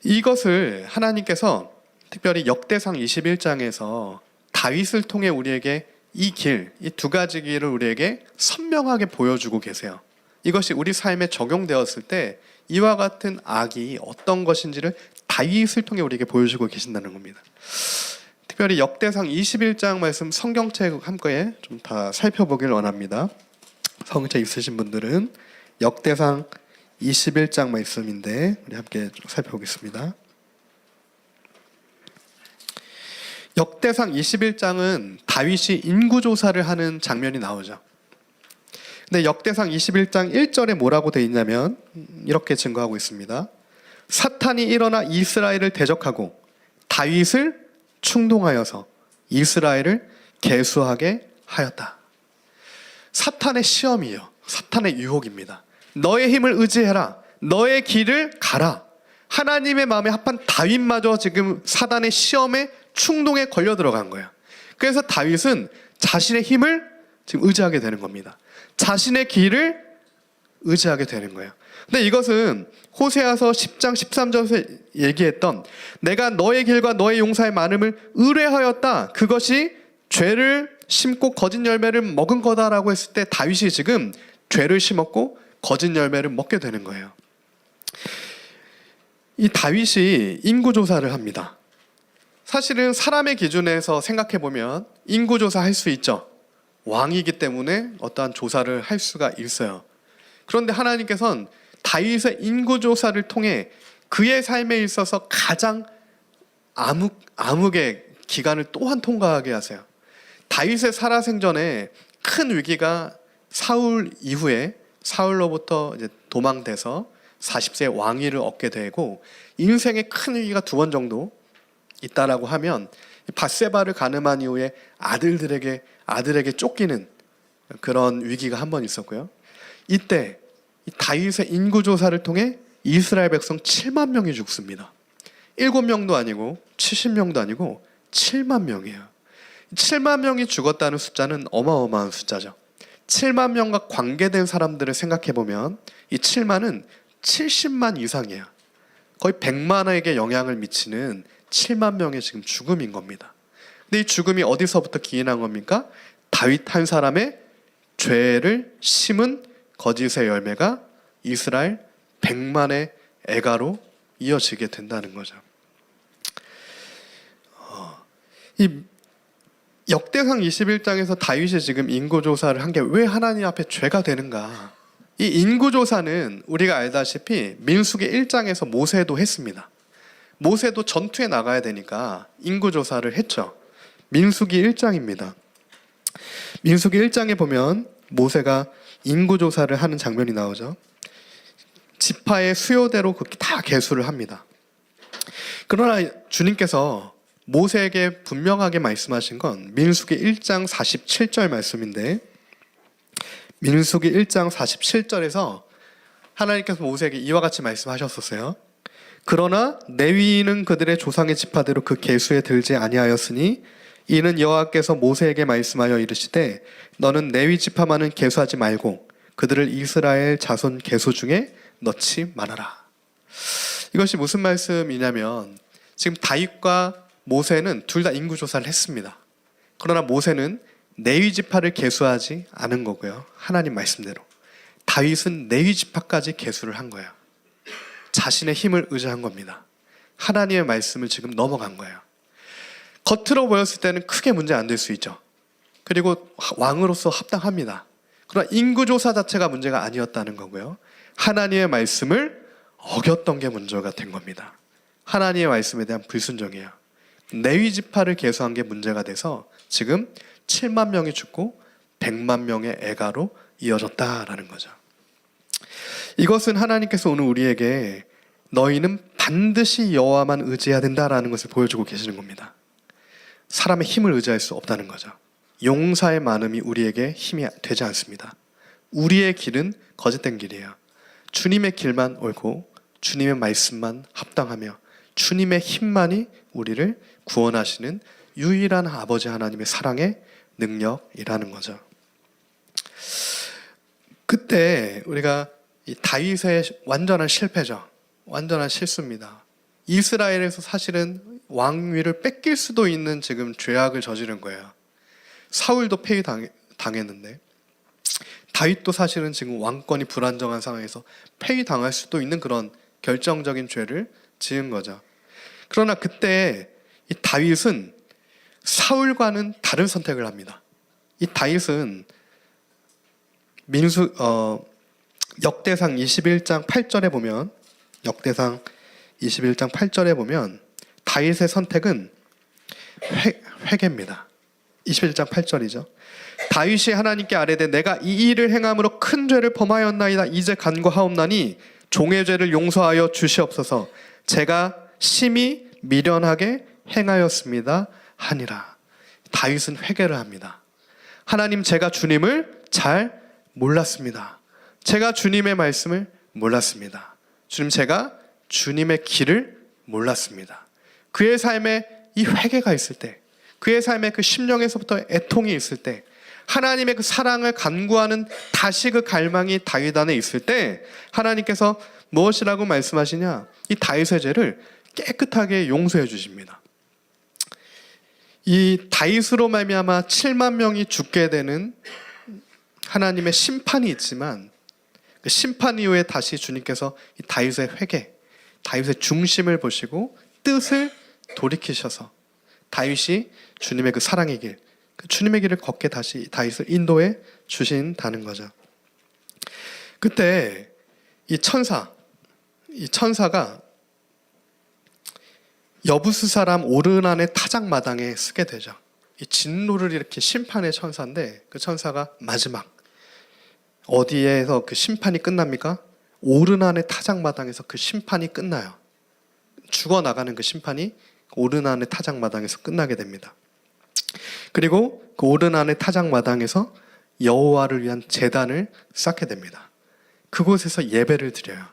이것을 하나님께서 특별히 역대상 21장에서 다윗을 통해 우리에게 이 두 가지 길을 우리에게 선명하게 보여주고 계세요. 이것이 우리 삶에 적용되었을 때 이와 같은 악이 어떤 것인지를 다윗을 통해 우리에게 보여주고 계신다는 겁니다. 특별히 역대상 21장 말씀 성경책 함께 좀 다 살펴보길 원합니다. 성경책 있으신 분들은 역대상 21장 말씀인데 우리 함께 좀 살펴보겠습니다. 역대상 21장은 다윗이 인구조사를 하는 장면이 나오죠. 근데 역대상 21장 1절에 뭐라고 되어 있냐면 이렇게 증거하고 있습니다. 사탄이 일어나 이스라엘을 대적하고 다윗을 충동하여서 이스라엘을 계수하게 하였다. 사탄의 시험이요, 사탄의 유혹입니다. 너의 힘을 의지해라, 너의 길을 가라. 하나님의 마음에 합한 다윗마저 지금 사단의 시험에 충동에 걸려 들어간 거예요. 그래서 다윗은 자신의 힘을 지금 의지하게 되는 겁니다. 자신의 길을 의지하게 되는 거예요. 근데 이것은 호세아서 10장 13절에서 얘기했던 내가 너의 길과 너의 용사의 많음을 의뢰하였다. 그것이 죄를 심고 거짓 열매를 먹은 거다라고 했을 때 다윗이 지금 죄를 심었고 거짓 열매를 먹게 되는 거예요. 이 다윗이 인구조사를 합니다. 사실은 사람의 기준에서 생각해보면 인구조사 할 수 있죠. 왕이기 때문에 어떠한 조사를 할 수가 있어요. 그런데 하나님께서는 다윗의 인구조사를 통해 그의 삶에 있어서 가장 암흑의 기간을 또한 통과하게 하세요. 다윗의 살아생전에 큰 위기가 사울 이후에 사울로부터 이제 도망돼서 40세 왕위를 얻게 되고 인생에 큰 위기가 2번 정도 있다라고 하면 밧세바를 간음한 이후에 아들에게 쫓기는 그런 위기가 한 번 있었고요. 이때 다윗의 인구조사를 통해 이스라엘 백성 7만 명이 죽습니다. 7명도 아니고 70명도 아니고 7만 명이에요. 7만 명이 죽었다는 숫자는 어마어마한 숫자죠. 7만 명과 관계된 사람들을 생각해보면 이 7만은 70만 이상이에요. 거의 100만에게 영향을 미치는 7만 명의 지금 죽음인 겁니다. 근데 이 죽음이 어디서부터 기인한 겁니까? 다윗 한 사람의 죄를 심은 거짓의 열매가 이스라엘 100만의 애가로 이어지게 된다는 거죠. 이 역대상 21장에서 다윗이 지금 인구조사를 한 게 왜 하나님 앞에 죄가 되는가? 이 인구조사는 우리가 알다시피 민수기 1장에서 모세도 했습니다. 모세도 전투에 나가야 되니까 인구조사를 했죠. 민수기 1장입니다. 민수기 1장에 보면 모세가 인구조사를 하는 장면이 나오죠. 지파의 수요대로 그렇게 다 계수를 합니다. 그러나 주님께서 모세에게 분명하게 말씀하신 건 민수기 1장 47절 말씀인데 민수기 1장 47절에서 하나님께서 모세에게 이와 같이 말씀하셨었어요. 그러나 레위인은 그들의 조상의 지파대로 그 계수에 들지 아니하였으니 이는 여호와께서 모세에게 말씀하여 이르시되 너는 레위 지파만은 계수하지 말고 그들을 이스라엘 자손 계수 중에 넣지 말아라. 이것이 무슨 말씀이냐면 지금 다윗과 모세는 둘 다 인구조사를 했습니다. 그러나 모세는 레위 지파를 계수하지 않은 거고요. 하나님 말씀대로. 다윗은 레위 지파까지 계수를 한 거예요. 자신의 힘을 의지한 겁니다. 하나님의 말씀을 지금 넘어간 거예요. 겉으로 보였을 때는 크게 문제 안 될 수 있죠. 그리고 왕으로서 합당합니다. 그러나 인구조사 자체가 문제가 아니었다는 거고요. 하나님의 말씀을 어겼던 게 문제가 된 겁니다. 하나님의 말씀에 대한 불순종이에요. 레위 지파를 계수한 게 문제가 돼서 지금 7만 명이 죽고 100만 명의 애가로 이어졌다라는 거죠. 이것은 하나님께서 오늘 우리에게 너희는 반드시 여호와만 의지해야 된다라는 것을 보여주고 계시는 겁니다. 사람의 힘을 의지할 수 없다는 거죠. 용사의 많음이 우리에게 힘이 되지 않습니다. 우리의 길은 거짓된 길이에요. 주님의 길만 옳고 주님의 말씀만 합당하며 주님의 힘만이 우리를 구원하시는 유일한 아버지 하나님의 사랑의 능력이라는 거죠. 그때 우리가 이 다윗의 완전한 실패죠. 완전한 실수입니다. 이스라엘에서 사실은 왕위를 뺏길 수도 있는 지금 죄악을 저지른 거예요. 사울도 폐위당했는데 다윗도 사실은 지금 왕권이 불안정한 상황에서 폐위당할 수도 있는 그런 결정적인 죄를 지은 거죠. 그러나 그때 이 다윗은 사울과는 다른 선택을 합니다. 이 다윗은 역대상 21장 8절에 보면 다윗의 선택은 회개입니다. 21장 8절이죠. 다윗이 하나님께 아뢰되 내가 이 일을 행함으로 큰 죄를 범하였나이다. 이제 간구하옵나니 종의 죄를 용서하여 주시옵소서. 제가 심히 미련하게 행하였습니다 하니라. 다윗은 회개를 합니다. 하나님, 제가 주님을 잘 몰랐습니다. 제가 주님의 말씀을 몰랐습니다. 주님, 제가 주님의 길을 몰랐습니다. 그의 삶에 이 회개가 있을 때, 그의 삶에 그 심령에서부터 애통이 있을 때, 하나님의 그 사랑을 간구하는 다시 그 갈망이 다윗 안에 있을 때 하나님께서 무엇이라고 말씀하시냐? 이 다윗의 죄를 깨끗하게 용서해 주십니다. 이 다윗으로 말미암아 7만 명이 죽게 되는 하나님의 심판이 있지만 그 심판 이후에 다시 주님께서 이 다윗의 회개, 다윗의 중심을 보시고 뜻을 돌이키셔서 다윗이 주님의 그 사랑의 길, 그 주님의 길을 걷게 다시 다윗을 인도해 주신다는 거죠. 그때 이 천사가 여부스 사람 오르난의 타작마당에 쓰게 되죠. 이 진노를 이렇게 심판의 천사인데 그 천사가 마지막 어디에서 그 심판이 끝납니까? 오르난의 타작마당에서 그 심판이 끝나요. 죽어나가는 그 심판이 오르난의 타작마당에서 끝나게 됩니다. 그리고 그 오르난의 타작마당에서 여호와를 위한 제단을 쌓게 됩니다. 그곳에서 예배를 드려요.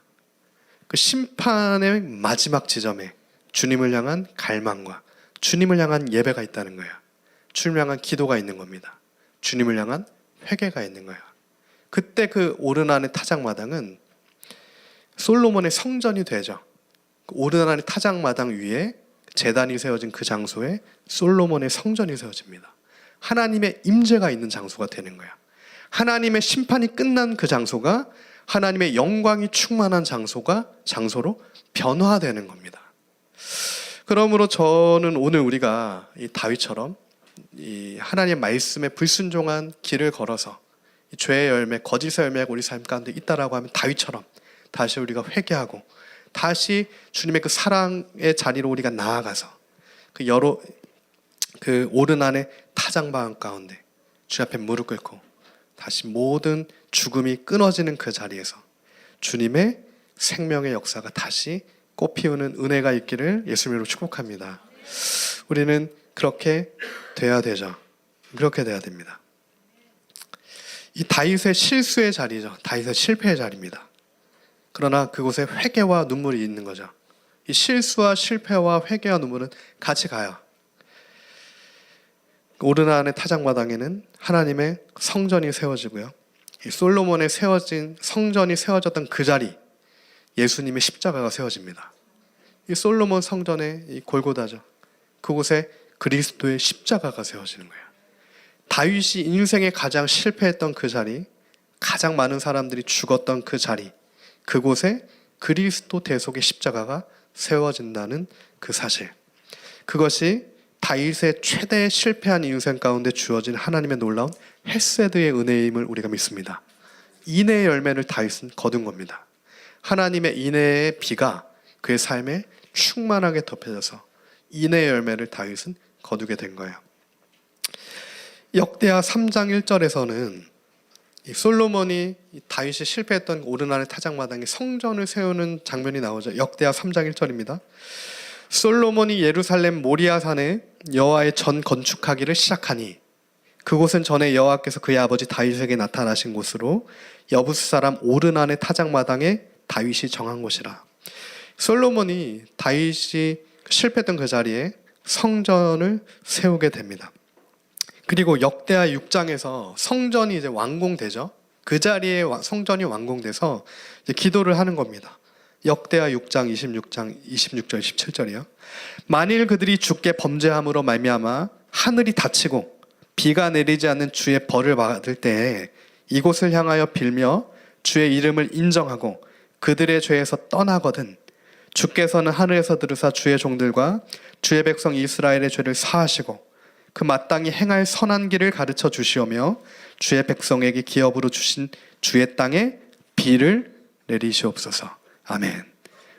그 심판의 마지막 지점에 주님을 향한 갈망과 주님을 향한 예배가 있다는 거예요. 주님을 향한 기도가 있는 겁니다. 주님을 향한 회개가 있는 거예요. 그때 그 오르난의 타작마당은 솔로몬의 성전이 되죠. 그 오르난의 타작마당 위에 제단이 세워진 그 장소에 솔로몬의 성전이 세워집니다. 하나님의 임재가 있는 장소가 되는 거예요. 하나님의 심판이 끝난 그 장소가 하나님의 영광이 충만한 장소로 변화되는 겁니다. 그러므로 저는 오늘 우리가 이 다윗처럼 이 하나님의 말씀에 불순종한 길을 걸어서 이 죄의 열매, 거짓의 열매가 우리 삶 가운데 있다라고 하면 다윗처럼 다시 우리가 회개하고 다시 주님의 그 사랑의 자리로 우리가 나아가서 그 오르난의 타작마당 가운데 주 앞에 무릎 꿇고 다시 모든 죽음이 끊어지는 그 자리에서 주님의 생명의 역사가 다시 꽃피우는 은혜가 있기를 예수님으로 축복합니다. 우리는 그렇게 돼야 되죠. 그렇게 돼야 됩니다. 이 다윗의 실수의 자리죠. 다윗의 실패의 자리입니다. 그러나 그곳에 회개와 눈물이 있는 거죠. 이 실수와 실패와 회개와 눈물은 같이 가요. 오르난의 타작마당에는 하나님의 성전이 세워지고요. 이 솔로몬의 세워진 성전이 세워졌던 그 자리, 예수님의 십자가가 세워집니다. 이 솔로몬 성전의 이 골고다죠. 그곳에 그리스도의 십자가가 세워지는 거예요. 다윗이 인생에 가장 실패했던 그 자리, 가장 많은 사람들이 죽었던 그 자리, 그곳에 그리스도 대속의 십자가가 세워진다는 그 사실, 그것이 다윗의 최대 실패한 인생 가운데 주어진 하나님의 놀라운 헤세드의 은혜임을 우리가 믿습니다. 인애의 열매를 다윗은 거둔 겁니다. 하나님의 인애의 비가 그의 삶에 충만하게 덮여져서 인애의 열매를 다윗은 거두게 된 거예요. 역대하 3장 1절에서는 이 솔로몬이 다윗이 실패했던 오르나의 타작마당에 성전을 세우는 장면이 나오죠. 역대하 3장 1절입니다. 솔로몬이 예루살렘 모리아산에 여호와의 전 건축하기를 시작하니 그곳은 전에 여호와께서 그의 아버지 다윗에게 나타나신 곳으로 여부스 사람 오르난의 타작마당에 다윗이 정한 곳이라. 솔로몬이 다윗이 실패했던 그 자리에 성전을 세우게 됩니다. 그리고 역대하 6장에서 성전이 이제 완공되죠. 그 자리에 성전이 완공돼서 이제 기도를 하는 겁니다. 역대하 6장 26절 17절이요. 만일 그들이 주께 범죄함으로 말미암아 하늘이 닫히고 비가 내리지 않는 주의 벌을 받을 때에 이곳을 향하여 빌며 주의 이름을 인정하고 그들의 죄에서 떠나거든 주께서는 하늘에서 들으사 주의 종들과 주의 백성 이스라엘의 죄를 사하시고 그 마땅히 행할 선한 길을 가르쳐 주시오며 주의 백성에게 기업으로 주신 주의 땅에 비를 내리시옵소서. 아멘.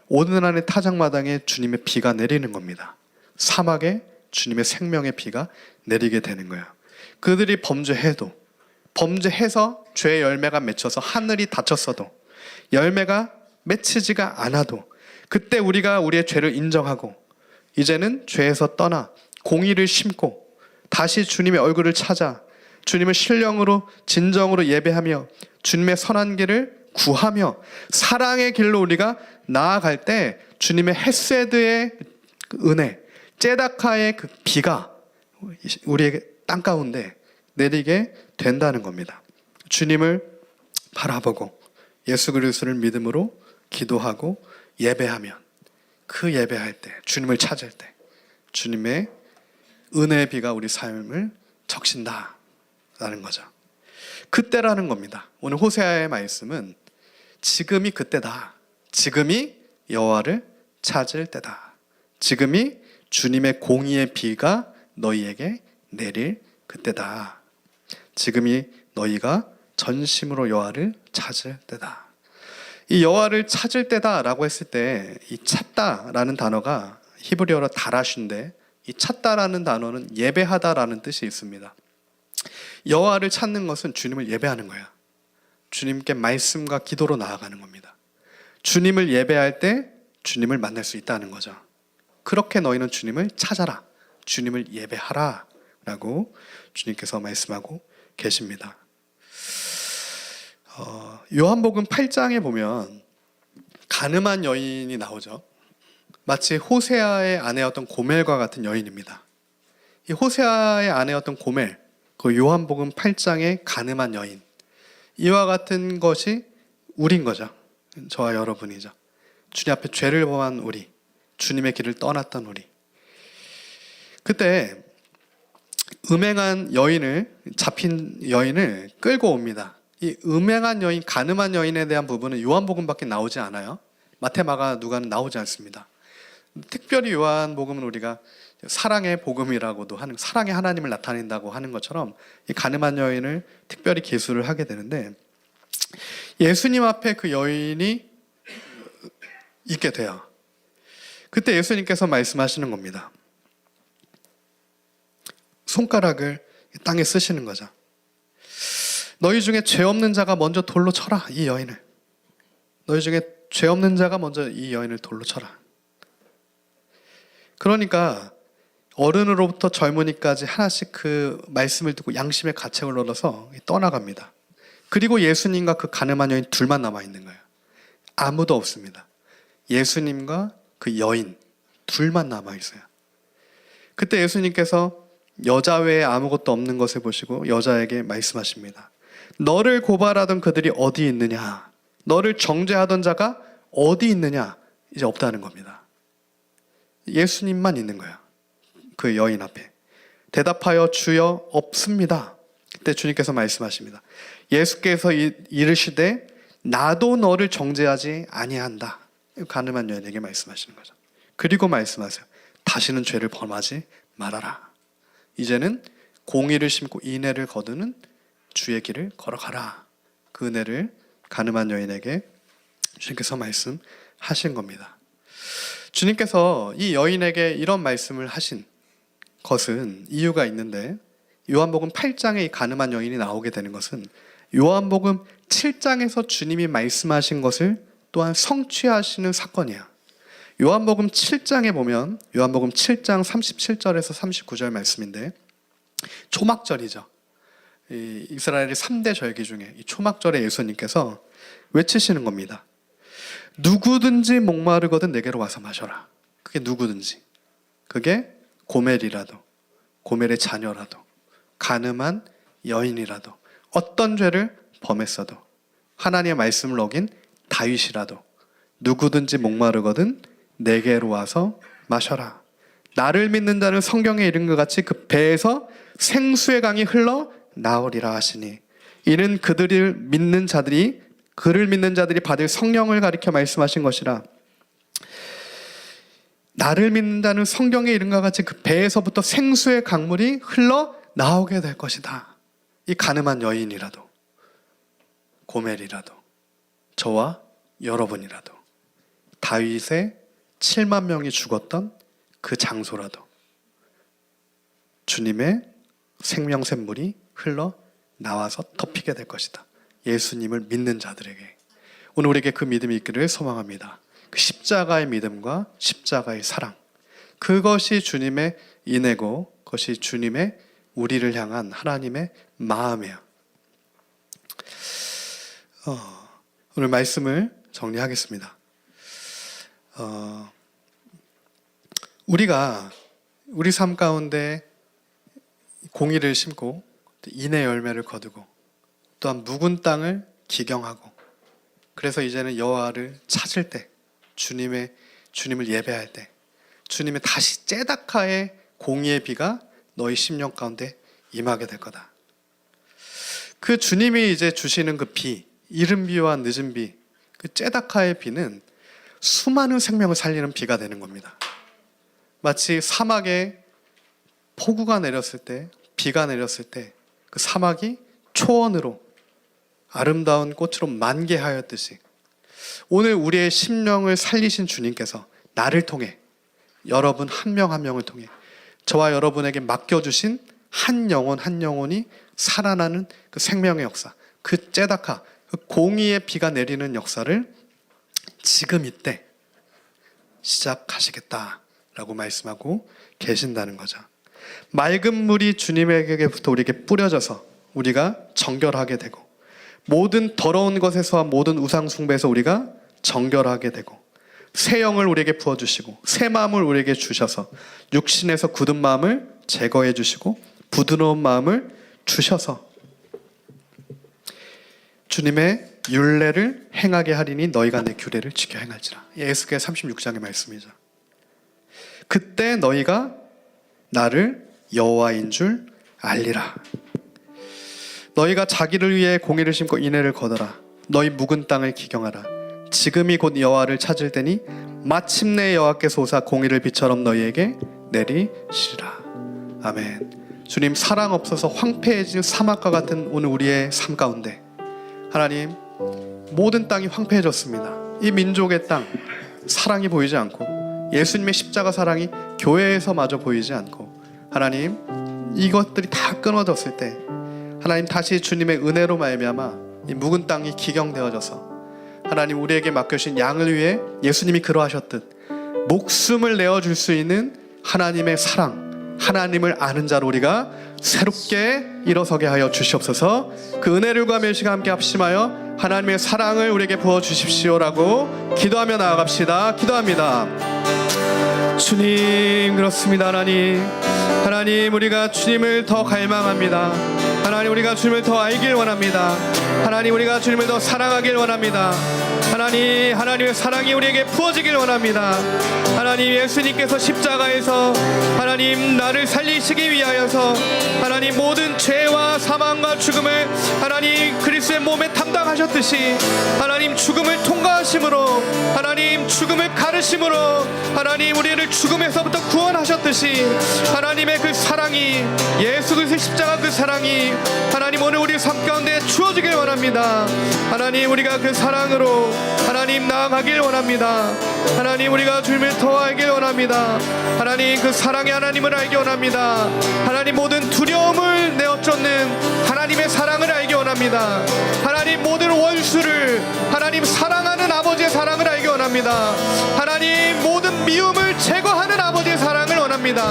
오르난의 타작마당에 주님의 비가 내리는 겁니다. 사막에 주님의 생명의 비가 내리게 되는 거예요. 그들이 범죄해서 죄의 열매가 맺혀서 하늘이 닫혔어도 열매가 맺히지가 않아도 그때 우리가 우리의 죄를 인정하고 이제는 죄에서 떠나 공의를 심고 다시 주님의 얼굴을 찾아 주님을 신령으로 진정으로 예배하며 주님의 선한 길을 구하며 사랑의 길로 우리가 나아갈 때 주님의 헤세드의 은혜, ጼ다카의 그 비가 우리에게 땅 가운데 내리게 된다는 겁니다. 주님을 바라보고 예수 그리스도를 믿음으로 기도하고 예배하면 그 예배할 때 주님을 찾을 때 주님의 은혜의 비가 우리 삶을 적신다라는 거죠. 그때라는 겁니다. 오늘 호세아의 말씀은 지금이 그때다. 지금이 여호와를 찾을 때다. 지금이 주님의 공의의 비가 너희에게 내릴 그때다. 지금이 너희가 전심으로 여호와를 찾을 때다. 이 여호와를 찾을 때다라고 했을 때 이 찾다라는 단어가 히브리어로 다라슌데 이 찾다라는 단어는 예배하다라는 뜻이 있습니다. 여호와를 찾는 것은 주님을 예배하는 거야. 주님께 말씀과 기도로 나아가는 겁니다. 주님을 예배할 때 주님을 만날 수 있다는 거죠. 그렇게 너희는 주님을 찾아라. 주님을 예배하라. 라고 주님께서 말씀하고 계십니다. 요한복음 8장에 보면 가늠한 여인이 나오죠. 마치 호세아의 아내였던 고멜과 같은 여인입니다. 이 호세아의 아내였던 고멜, 그 요한복음 8장의 가늠한 여인, 이와 같은 것이 우리인 거죠. 저와 여러분이죠. 주님 앞에 죄를 범한 우리, 주님의 길을 떠났던 우리. 그때 음행한 여인을, 잡힌 여인을 끌고 옵니다. 이 음행한 여인, 가늠한 여인에 대한 부분은 요한복음밖에 나오지 않아요. 마태, 마가, 누가는 나오지 않습니다. 특별히 요한복음은 우리가 사랑의 복음이라고도 하는, 사랑의 하나님을 나타낸다고 하는 것처럼 이 가늠한 여인을 특별히 계수를 하게 되는데, 예수님 앞에 그 여인이 있게 돼요. 그때 예수님께서 말씀하시는 겁니다. 손가락을 땅에 쓰시는 거죠. 너희 중에 죄 없는 자가 먼저 돌로 쳐라. 이 여인을. 너희 중에 죄 없는 자가 먼저 이 여인을 돌로 쳐라. 그러니까 어른으로부터 젊은이까지 하나씩 그 말씀을 듣고 양심의 가책을 얻어서 떠나갑니다. 그리고 예수님과 그 가늠한 여인 둘만 남아있는 거예요. 아무도 없습니다. 예수님과 그 여인 둘만 남아있어요. 그때 예수님께서 여자 외에 아무것도 없는 것을 보시고 여자에게 말씀하십니다. 너를 고발하던 그들이 어디 있느냐? 너를 정죄하던 자가 어디 있느냐? 이제 없다는 겁니다. 예수님만 있는 거예요. 그 여인 앞에. 대답하여 주여 없습니다. 그때 주님께서 말씀하십니다. 예수께서 이르시되 나도 너를 정죄하지 아니한다. 가늠한 여인에게 말씀하시는 거죠. 그리고 말씀하세요. 다시는 죄를 범하지 말아라. 이제는 공의를 심고 인애를 거두는 주의 길을 걸어가라. 그 은혜를 가늠한 여인에게 주님께서 말씀하신 겁니다. 주님께서 이 여인에게 이런 말씀을 하신 것은 이유가 있는데, 요한복음 8장에 이 가늠한 여인이 나오게 되는 것은 요한복음 7장에서 주님이 말씀하신 것을 또한 성취하시는 사건이야. 요한복음 7장에 보면 요한복음 7장 37절에서 39절 말씀인데, 초막절이죠. 이 이스라엘의 3대 절기 중에 이 초막절에 예수님께서 외치시는 겁니다. 누구든지 목마르거든 내게로 와서 마셔라. 그게 누구든지, 그게 고멜이라도, 고멜의 자녀라도, 가늠한 여인이라도, 어떤 죄를 범했어도, 하나님의 말씀을 어긴 다윗이라도 누구든지 목마르거든 내게로 와서 마셔라. 나를 믿는 자는 성경에 이른 것 같이 그 배에서 생수의 강이 흘러 나오리라 하시니, 이는 그를 믿는 자들이 받을 성령을 가리켜 말씀하신 것이라. 나를 믿는 자는 성경에 이른 것 같이 그 배에서부터 생수의 강물이 흘러 나오게 될 것이다. 이 가늠한 여인이라도, 고멜이라도, 저와 여러분이라도, 다윗의 7만 명이 죽었던 그 장소라도 주님의 생명샘물이 흘러 나와서 덮이게 될 것이다. 예수님을 믿는 자들에게. 오늘 우리에게 그 믿음이 있기를 소망합니다. 그 십자가의 믿음과 십자가의 사랑, 그것이 주님의 인애고, 그것이 주님의 우리를 향한 하나님의 마음이에요. 오늘 말씀을 정리하겠습니다. 우리가 우리 삶 가운데 공의를 심고 인의 열매를 거두고, 또한 묵은 땅을 기경하고, 그래서 이제는 여호와를 찾을 때, 주님을 예배할 때, 주님의 다시 째다카의 공의의 비가 너희 심령 가운데 임하게 될 거다. 그 주님이 이제 주시는 그 비, 이른 비와 늦은 비, 그 째다카의 비는 수많은 생명을 살리는 비가 되는 겁니다. 마치 사막에 폭우가 내렸을 때, 비가 내렸을 때 그 사막이 초원으로 아름다운 꽃으로 만개하였듯이, 오늘 우리의 심령을 살리신 주님께서 나를 통해, 여러분 한 명 한 명을 통해, 저와 여러분에게 맡겨주신 한 영혼 한 영혼이 살아나는 그 생명의 역사, 그 째다카, 그 공의의 비가 내리는 역사를 지금 이때 시작하시겠다라고 말씀하고 계신다는 거죠. 맑은 물이 주님에게부터 우리에게 뿌려져서 우리가 정결하게 되고, 모든 더러운 것에서와 모든 우상 숭배에서 우리가 정결하게 되고, 새 영을 우리에게 부어주시고 새 마음을 우리에게 주셔서 육신에서 굳은 마음을 제거해 주시고 부드러운 마음을 주셔서 주님의 율례를 행하게 하리니 너희가 내 규례를 지켜 행할지라. 에스겔 36장의 말씀이죠. 그때 너희가 나를 여호와인 줄 알리라. 너희가 자기를 위해 공의를 심고 인애를 거둬라. 너희 묵은 땅을 기경하라. 지금이 곧 여호와를 찾을 때니 마침내 여호와께서 오사 공의를 비처럼 너희에게 내리시리라. 아멘. 주님, 사랑 없어서 황폐해질 사막과 같은 오늘 우리의 삶 가운데 하나님, 모든 땅이 황폐해졌습니다. 이 민족의 땅, 사랑이 보이지 않고 예수님의 십자가 사랑이 교회에서마저 보이지 않고, 하나님, 이것들이 다 끊어졌을 때 하나님, 다시 주님의 은혜로 말미암아 이 묵은 땅이 기경되어져서 하나님, 우리에게 맡겨주신 양을 위해 예수님이 그러하셨듯 목숨을 내어줄 수 있는 하나님의 사랑, 하나님을 아는 자로 우리가 새롭게 일어서게 하여 주시옵소서. 그 은혜를 구하며 이 시간 함께 합심하여 하나님의 사랑을 우리에게 부어주십시오라고 기도하며 나아갑시다. 기도합니다. 주님, 그렇습니다. 하나님, 우리가 주님을 더 갈망합니다. 하나님, 우리가 주님을 더 알길 원합니다. 하나님, 우리가 주님을 더 사랑하길 원합니다. 하나님의 사랑이 우리에게 부어지길 원합니다. 하나님, 예수님께서 십자가에서 하나님 나를 살리시기 위하여서 하나님 모든 죄와 사망과 죽음을 하나님 그리스도의 몸에 담당하셨듯이 하나님 죽음을 통과하심으로 하나님 죽음을 가르심으로 하나님 우리를 죽음에서부터 구원하셨듯이 하나님의 그 사랑이, 예수 그리스도의 십자가 그 사랑이 하나님 오늘 우리 삶 가운데 주어지길 원합니다. 하나님, 우리가 그 사랑으로 하나님 나아가길 원합니다. 하나님, 우리가 주님을 더 알길 원합니다. 하나님, 그 사랑의 하나님을 알기 원합니다. 하나님, 모든 두려움을 내어쫓는 하나님의 사랑을 알기 원합니다. 하나님, 모든 원수를 하나님 사랑하는 아버지의 사랑을 알기 원합니다. 하나님, 모든 미움을 제거하는 아버지의 사랑을 원합니다.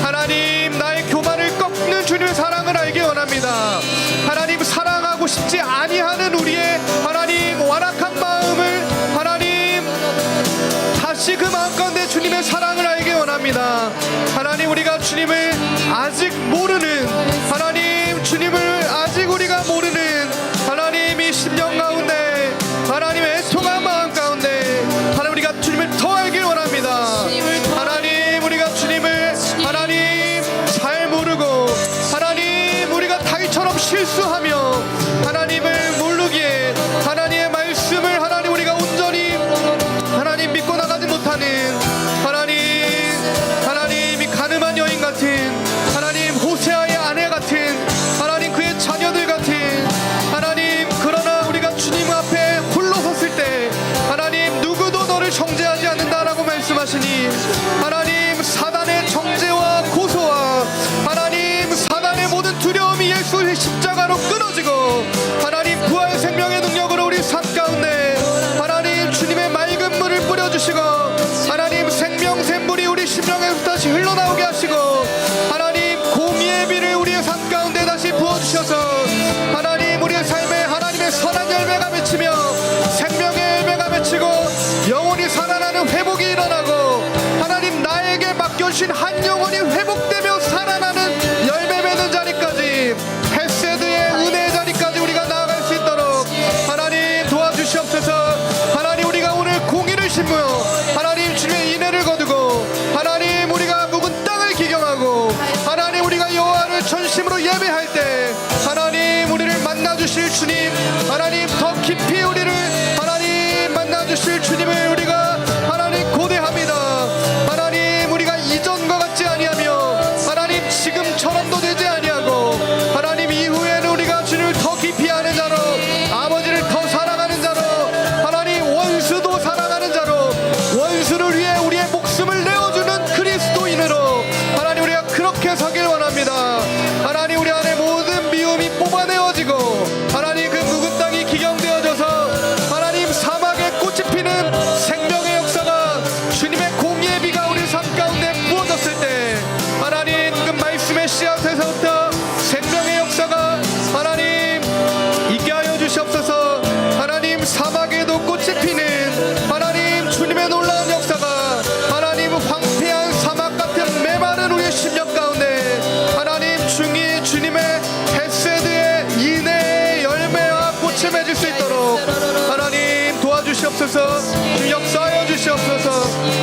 하나님, 나의 교만을 꺾는 주님의 사랑을 알기 원합니다. 하나님, 사랑하고 싶지 아니하는 우리의 하나님 완악한 마음을 하나님 다시 그 마음 가운데 주님의 사랑을 알기 원합니다. 하나님, 우리가 주님을 아직 모르는 하나님, 주님을 아직 우리가 모르는 하나님 이 심령 가운데 하나님의 애통한 마음 가운데 하나님, 우리가 주님을 더 알길 원합니다. 하나님, 우리가 주님을 하나님 잘 모르고 하나님 우리가 다윗처럼 실수하며 하나님을 모르기에 하나님의 말씀을 하나님 우리가 온전히 하나님 믿고 나가지 못하는 하나님 이 가늠한 여인 같은 하나님 호세아의 아내 같은 하나님 그의 자녀들 같은 하나님, 그러나 우리가 주님 앞에 홀로 섰을 때 하나님 누구도 너를 정죄하지 않는다라고 말씀하시니 하나님 사단의 정죄와 고소와 하나님 사단의 모든 두려움이 예수의 십자가로 끊어지고 하나님 부활 생명의 능력으로 우리 삶 가운데 하나님 주님의 맑은 물을 뿌려주시고 하나님 생명 샘물이 우리 심령에서 다시 흘러나오게 하시고 하나님 공의의 비를 우리의 삶 가운데 다시 부어주셔서 하나님 우리의 삶에 하나님의 선한 열매가 맺히며 생명의 열매가 맺히고 영혼이 살아나는 회복이 일어나고 하나님 나에게 맡겨주신 한 영혼이 회복되며 살아나는 열매 맺는 자리까지 헤세드의 은혜의 자리까지 우리가 나아갈 수 있도록 하나님 도와주시옵소서. 하나님, 우리가 오늘 공의를 심으며 하나님 주님의 인애를 거두고 하나님 우리가 묵은 땅을 기경하고 하나님 우리가 여호와를 전심으로 예배할 때 하나님 우리를 만나주실 주님, 하나님 더 깊이 우리를 하나님 만나주실 주님을 우리가 하나님 고대합니다. 하나님, 우리가 이전과 같지 아니하며 하나님 지금처럼도 되지 아니하고 하나님 이후에는 우리가 주님을 더 깊이 아는 자로, 아버지를 더 사랑하는 자로, 하나님 원수도 사랑하는 자로, 원수를 위해 우리의 목숨을 내어주는 그리스도인으로 하나님 우리가 그렇게 서길 원합니다. 하나님, 우리 안에 모든 미움이 뽑아내어지고 하나님 그 묵은 땅이 기경되어져서 하나님 사막에 꽃이 피는 생명의 역사가 주님의 공의의 비가 우리 삶 가운데 부어졌을 때 하나님 그 말씀의 씨앗에서부터 생명의 역사가 하나님 있게 하여 주시옵소서. 하나님, 사막에도 꽃이 피는 하나님 주님의 놀라운 역사가 하나님 황폐한 사막 같은 메마른 우리의 심령 가운데 하나님 주님의 헤세드의 인애의 열매와 꽃이 맺을 수 있도록 하나님 도와주시옵소서. 주님 역사하여 주시옵소서.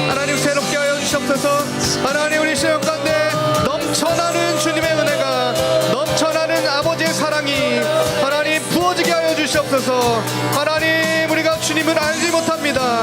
하나님 새롭게 하여 주시옵소서. 하나님, 우리 심령 가운데 넘쳐나는 주님의 은혜가, 넘쳐나는 아버지의 사랑이 하나님 부어지게 하여 주시옵소서. 하나님, 우리가 주님을 알지 못합니다.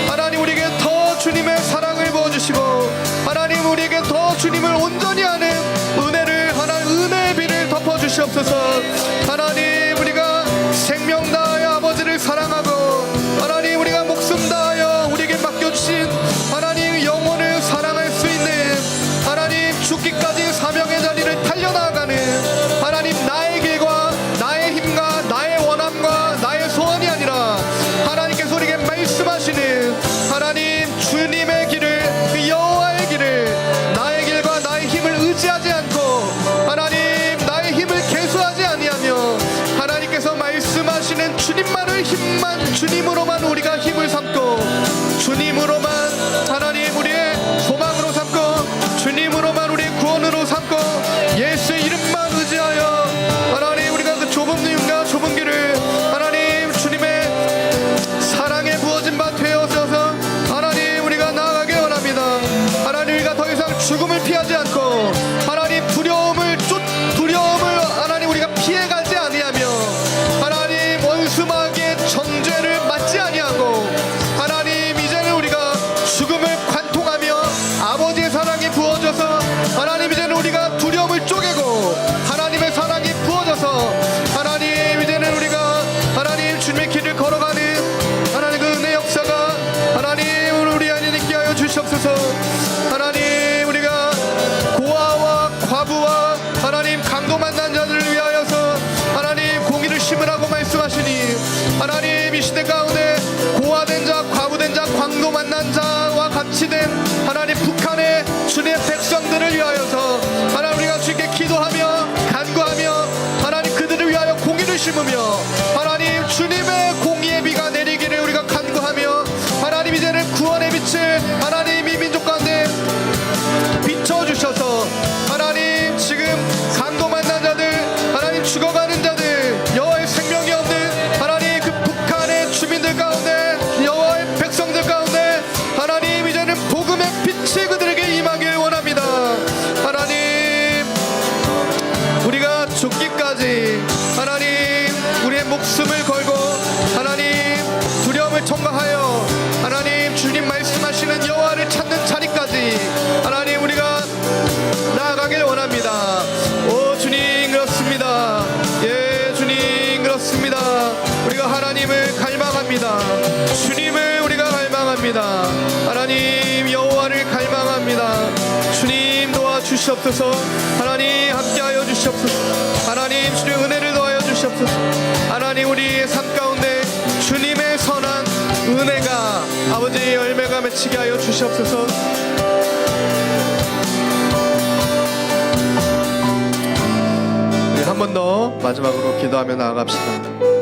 하나님, 우리에게 더 주님의 사랑을 부어주시고 하나님 우리에게 더 주님을 온전히 아는 은혜를 하나님 은혜의 비를 덮어주시옵소서. 하나님, 우리가 생명 다하여 아버지를 사랑하고 하나님 우리가 목숨 다하여 우리에게 맡겨주신 하나님 영혼을 사랑할 수 있는 하나님 죽기까지 사명의 자리를 달려나가는 하나님 나의 길과 나의 힘과 나의 원함과 나의 소원이 아니라 하나님께서 우리에게 말씀하시는 하나님 주님의 길을, 그 여호와의 길을, 나의 길과 나의 힘을 의지하지 않고 하나님 나의 힘을 계수하지 아니하며 하나님께서 말씀하시는 주님만을 주님으로만 우리가 힘을 삼고 주님으로만 하나님 우리의 소망으로 삼고 주님으로만 우리의 구원으로 삼고 예수의 이름만 의지하여 하나님 우리가 그 좁은 눈과 좁은 길을 하나님 주님의 길을 통과하여 하나님 주님 말씀하시는 여호와를 찾는 자리까지 하나님 우리가 나아가길 원합니다. 오 주님 그렇습니다. 예 주님 그렇습니다. 우리가 하나님을 갈망합니다. 주님을 우리가 갈망합니다. 하나님 여호와를 갈망합니다. 주님 도와주시옵소서. 하나님 함께하여 주시옵소서. 하나님 주님 은혜를 더하여 주시옵소서. 하나님 우리의 삶 가운데 주님의 선한 은혜가 아버지 열매가 맺히게 하여 주시옵소서. 한 번 더 마지막으로 기도하며 나아갑시다.